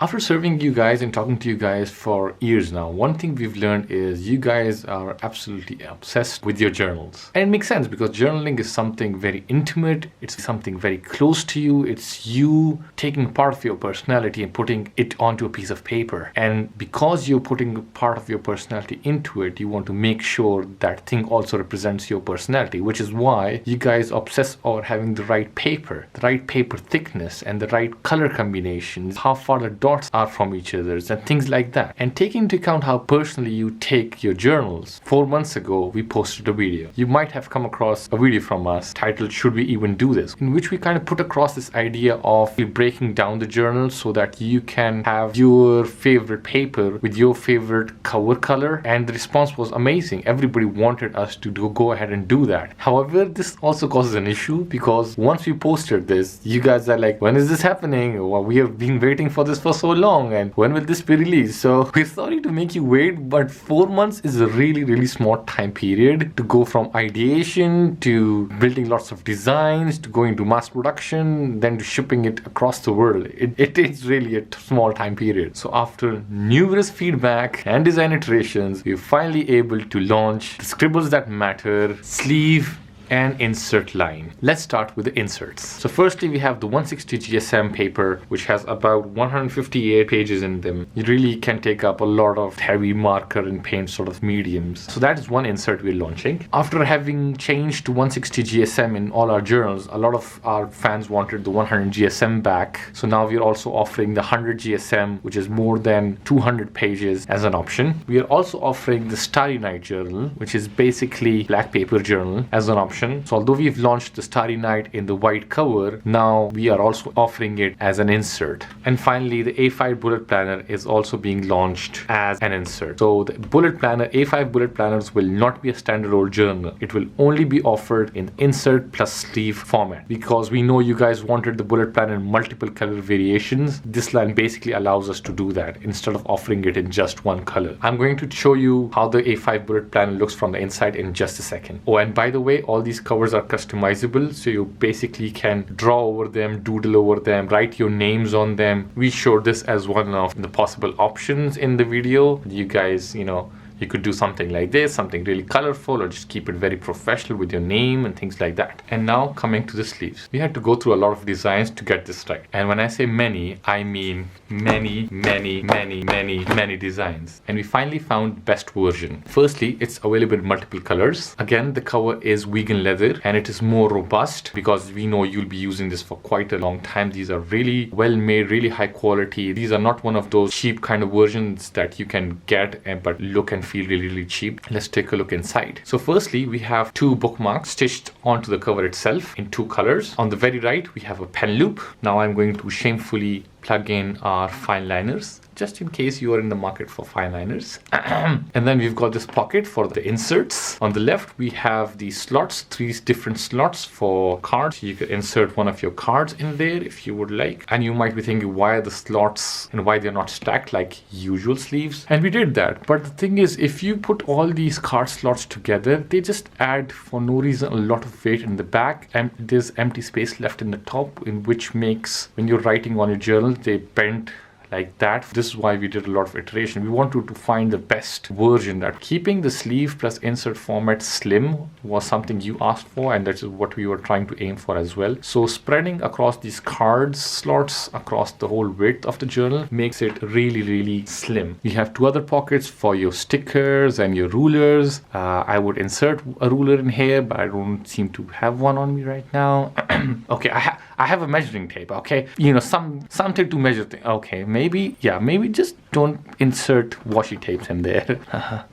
After serving you guys and talking to you guys for years now, one thing we've learned is you guys are absolutely obsessed with your journals. And it makes sense because journaling is something very intimate. It's something very close to you. It's you taking part of your personality and putting it onto a piece of paper. And because you're putting part of your personality into it, you want to make sure that thing also represents your personality, which is why you guys obsess over having the right paper thickness, and the right color combinations, how far the dots are from each other, and things like that. And taking into account how personally you take your journals, 4 months ago we posted a video. You might have come across a video from us titled "Should We Even Do This?" in which we kind of put across this idea of breaking down the journal so that you can have your favorite paper with your favorite cover color. And the response was amazing. Everybody wanted us to go ahead and do that. However, this also causes an issue because once we posted this, you guys are like, when is this happening? Well, we have been waiting for this for so long, and when will this be released? So we're sorry to make you wait, but 4 months is a really small time period to go from ideation to building lots of designs to going to mass production, then to shipping it across the world. It is really a small time period. So after numerous feedback and design iterations, we're finally able to launch the Scribbles That Matter sleeve and insert line. Let's start with the inserts. So firstly, we have the 160 GSM paper, which has about 158 pages in them. You really can take up a lot of heavy marker and paint sort of mediums. So that is one insert we're launching. After having changed to 160 GSM in all our journals, a lot of our fans wanted the 100 GSM back. So now we're also offering the 100 GSM, which is more than 200 pages, as an option. We are also offering the Starry Night journal, which is basically black paper journal, as an option. So although we've launched the Starry Night in the white cover, now we are also offering it as an insert. And finally, the A5 Bullet Planner is also being launched as an insert. So the Bullet Planner, A5 Bullet Planners will not be a standalone journal. It will only be offered in insert plus sleeve format because we know you guys wanted the Bullet Planner in multiple color variations. This line basically allows us to do that instead of offering it in just one color. I'm going to show you how the A5 Bullet Planner looks from the inside in just a second. Oh, and by the way, all these covers are customizable, so you basically can draw over them, doodle over them, write your names on them. We showed this as one of the possible options in the video. You guys, you could do something like this, something really colorful, or just keep it very professional with your name and things like that. And now coming to the sleeves. We had to go through a lot of designs to get this right. And when I say many, I mean many designs. And we finally found best version. Firstly, it's available in multiple colors. Again, the cover is vegan leather and it is more robust because we know you'll be using this for quite a long time. These are really well made, really high quality. These are not one of those cheap kind of versions that you can get but look and feel really cheap. Let's take a look inside. So firstly, we have 2 bookmarks stitched onto the cover itself in 2 colors. On the very right, we have a pen loop. Now I'm going to shamefully plug in our fine liners, just in case you are in the market for fine liners. And then we've got this pocket for the inserts. On the left, we have the slots, 3 different slots for cards. You could insert one of your cards in there if you would like. And you might be thinking, why are the slots and why they're not stacked like usual sleeves? And we did that. But the thing is, if you put all these card slots together, they just add for no reason a lot of weight in the back, and there's empty space left in the top, in which makes, when you're writing on your journal, they bend like that. This is why we did a lot of iteration. We wanted to find the best version. That keeping the sleeve plus insert format slim was something you asked for, and that's what we were trying to aim for as well. So spreading across these card slots across the whole width of the journal makes it really slim. We have 2 other pockets for your stickers and your rulers. I would insert a ruler in here, but I don't seem to have one on me right now. Okay, I have a measuring tape. Okay, something to measure things. Okay, maybe just don't insert washi tapes in there.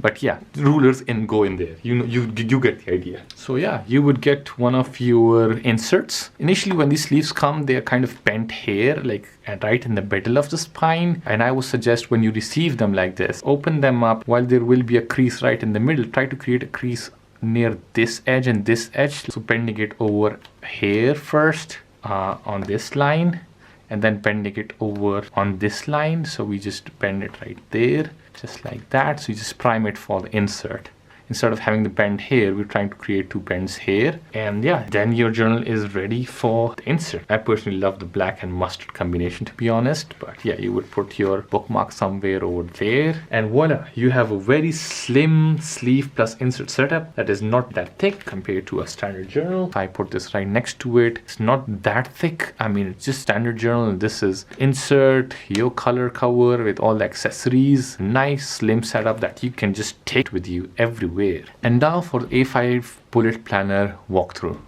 But yeah, rulers go in there. You get the idea. So yeah, you would get one of your inserts. Initially, when these sleeves come, they are kind of bent here, like right in the middle of the spine. And I would suggest when you receive them like this, open them up while there will be a crease right in the middle. Try to create a crease near this edge and this edge. So bending it over here first on this line, and then bending it over on this line. So we just bend it right there, just like that. So you just prime it for the insert. instead of having the bend here, we're trying to create 2 bends here. And yeah, then your journal is ready for the insert. I personally love the black and mustard combination, to be honest, but yeah, you would put your bookmark somewhere over there, and voila, you have a very slim sleeve plus insert setup that is not that thick compared to a standard journal. If I put this right next to it, it's not that thick. I mean, it's just standard journal. This is insert, your color cover with all the accessories, nice slim setup that you can just take with you everywhere. And now for the A5 bullet planner walkthrough.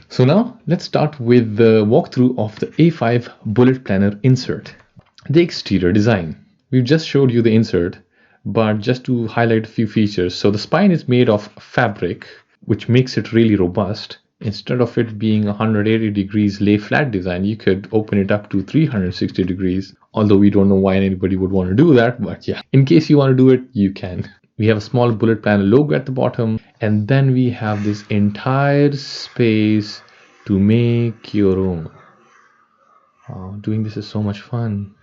So now let's start with the walkthrough of the A5 bullet planner insert. The exterior design. We've just showed you the insert, but just to highlight a few features. So the spine is made of fabric, which makes it really robust. Instead of it being 180 degrees lay flat design, you could open it up to 360 degrees. Although we don't know why anybody would want to do that, but yeah, in case you want to do it, you can. We have a small bullet planner logo at the bottom, and then we have this entire space to make your own. Doing this is so much fun.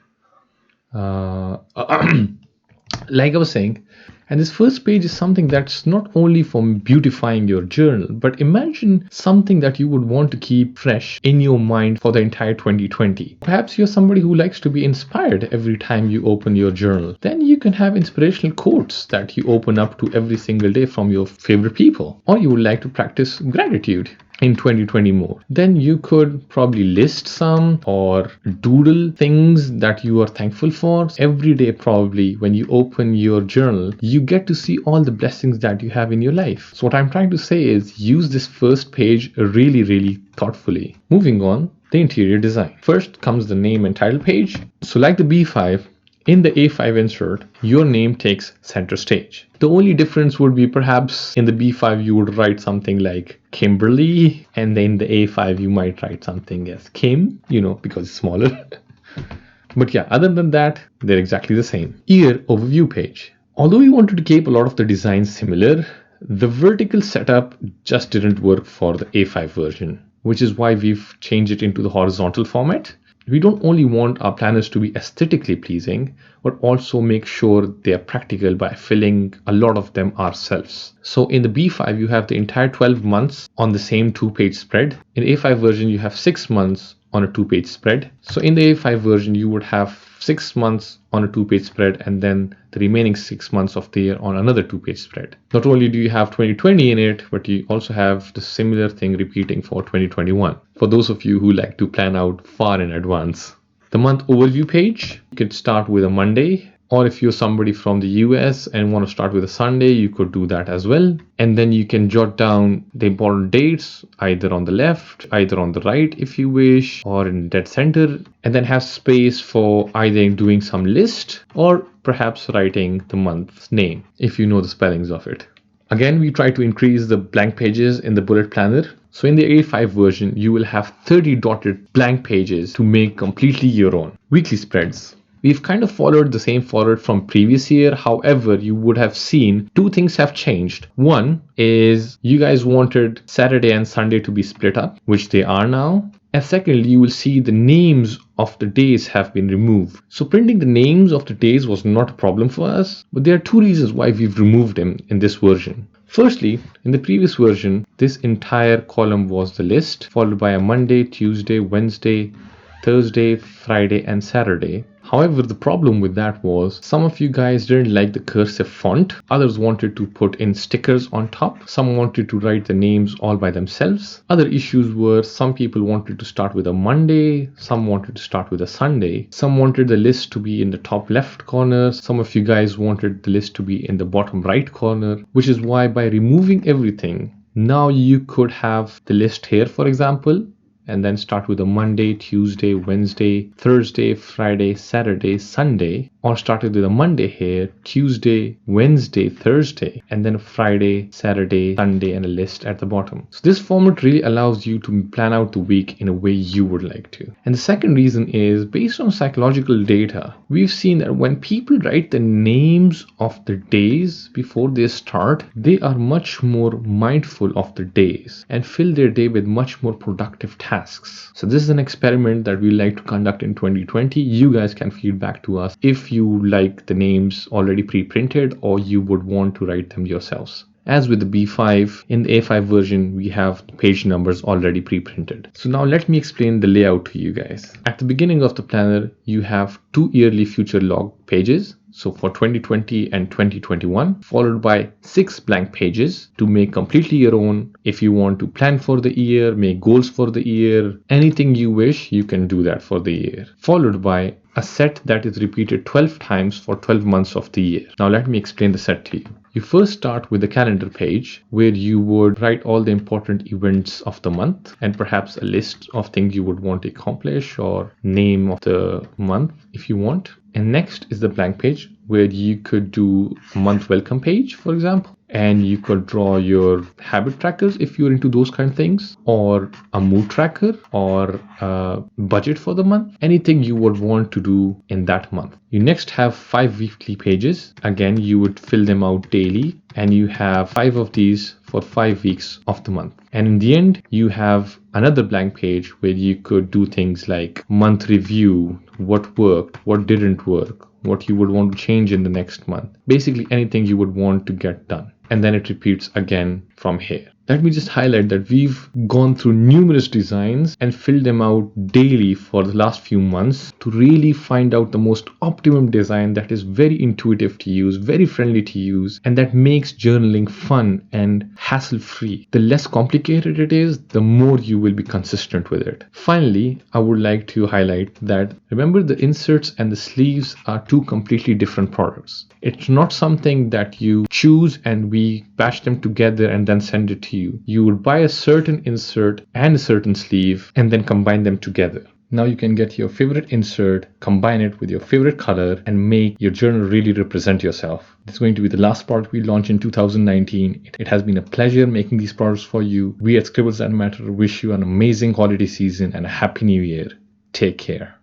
Like I was saying, and this first page is something that's not only for beautifying your journal, but imagine something that you would want to keep fresh in your mind for the entire 2020. Perhaps you're somebody who likes to be inspired every time you open your journal. Then you can have inspirational quotes that you open up to every single day from your favorite people. Or you would like to practice gratitude in 2020 more. Then you could probably list some or doodle things that you are thankful for. Every day probably when you open your journal, you get to see all the blessings that you have in your life. So what I'm trying to say is use this first page really thoughtfully. Moving on, the interior design. First comes the name and title page. So like the B5, in the A5 insert, your name takes center stage. The only difference would be perhaps in the B5 you would write something like Kimberly, and then in the A5 you might write something as Kim, because it's smaller. But yeah, other than that, they're exactly the same. Year overview page. Although we wanted to keep a lot of the designs similar, the vertical setup just didn't work for the A5 version, which is why we've changed it into the horizontal format. We don't only want our planners to be aesthetically pleasing, but also make sure they are practical by filling a lot of them ourselves. So in the B5, you have the entire 12 months on the same 2-page spread. In A5 version, you have 6 months on a 2-page spread. So in the A5 version, you would have 6 months on a 2-page spread and then the remaining 6 months of the year on another 2-page spread. Not only do you have 2020 in it, but you also have the similar thing repeating for 2021. For those of you who like to plan out far in advance. The month overview page, you could start with a Monday, or if you're somebody from the US and want to start with a Sunday, you could do that as well. And then you can jot down the important dates either on the left, either on the right if you wish, or in dead center, and then have space for either doing some list or perhaps writing the month's name if you know the spellings of it. Again, we try to increase the blank pages in the bullet planner. So in the A5 version, you will have 30 dotted blank pages to make completely your own. Weekly spreads. We've kind of followed the same format from previous year. However, you would have seen 2 things have changed. One is you guys wanted Saturday and Sunday to be split up, which they are now. And secondly, you will see the names of the days have been removed. So printing the names of the days was not a problem for us, but there are 2 reasons why we've removed them in this version. Firstly, in the previous version, this entire column was the list, followed by a Monday, Tuesday, Wednesday, Thursday, Friday, and Saturday. However, the problem with that was some of you guys didn't like the cursive font. Others wanted to put in stickers on top. Some wanted to write the names all by themselves. Other issues were some people wanted to start with a Monday. Some wanted to start with a Sunday. Some wanted the list to be in the top left corner. Some of you guys wanted the list to be in the bottom right corner, which is why by removing everything, now you could have the list here, for example, and then start with a Monday, Tuesday, Wednesday, Thursday, Friday, Saturday, Sunday, or started with a Monday here, Tuesday, Wednesday, Thursday, and then Friday, Saturday, Sunday, and a list at the bottom. So this format really allows you to plan out the week in a way you would like to. And the second reason is based on psychological data, we've seen that when people write the names of the days before they start, they are much more mindful of the days and fill their day with much more productive tasks. So this is an experiment that we like to conduct in 2020. You guys can feedback to us if you like the names already pre-printed or you would want to write them yourselves. As with the B5, in the A5 version, we have page numbers already pre-printed. So now let me explain the layout to you guys. At the beginning of the planner, you have 2 yearly future log pages. So for 2020 and 2021, followed by 6 blank pages to make completely your own. If you want to plan for the year, make goals for the year, anything you wish, you can do that for the year. Followed by a set that is repeated 12 times for 12 months of the year. Now let me explain the set to you. You first start with the calendar page where you would write all the important events of the month and perhaps a list of things you would want to accomplish or name of the month if you want. And next is the blank page where you could do a month welcome page, for example. And you could draw your habit trackers if you're into those kind of things, or a mood tracker, or a budget for the month, anything you would want to do in that month. You next have 5 weekly pages. Again, you would fill them out daily, and you have 5 of these for 5 weeks of the month. And in the end, you have another blank page where you could do things like month review, what worked, what didn't work, what you would want to change in the next month. Basically anything you would want to get done. And then it repeats again from here. Let me just highlight that we've gone through numerous designs and filled them out daily for the last few months to really find out the most optimum design that is very intuitive to use, very friendly to use, and that makes journaling fun and hassle-free. The less complicated it is, the more you will be consistent with it. Finally, I would like to highlight that remember the inserts and the sleeves are 2 completely different products. It's not something that you choose and we batch them together and then send it to you. You would buy a certain insert and a certain sleeve and then combine them together. Now you can get your favorite insert, combine it with your favorite color, and make your journal really represent yourself. It's going to be the last product we launch in 2019. It has been a pleasure making these products for you. We at Scribbles That Matter wish you an amazing holiday season and a happy new year. Take care.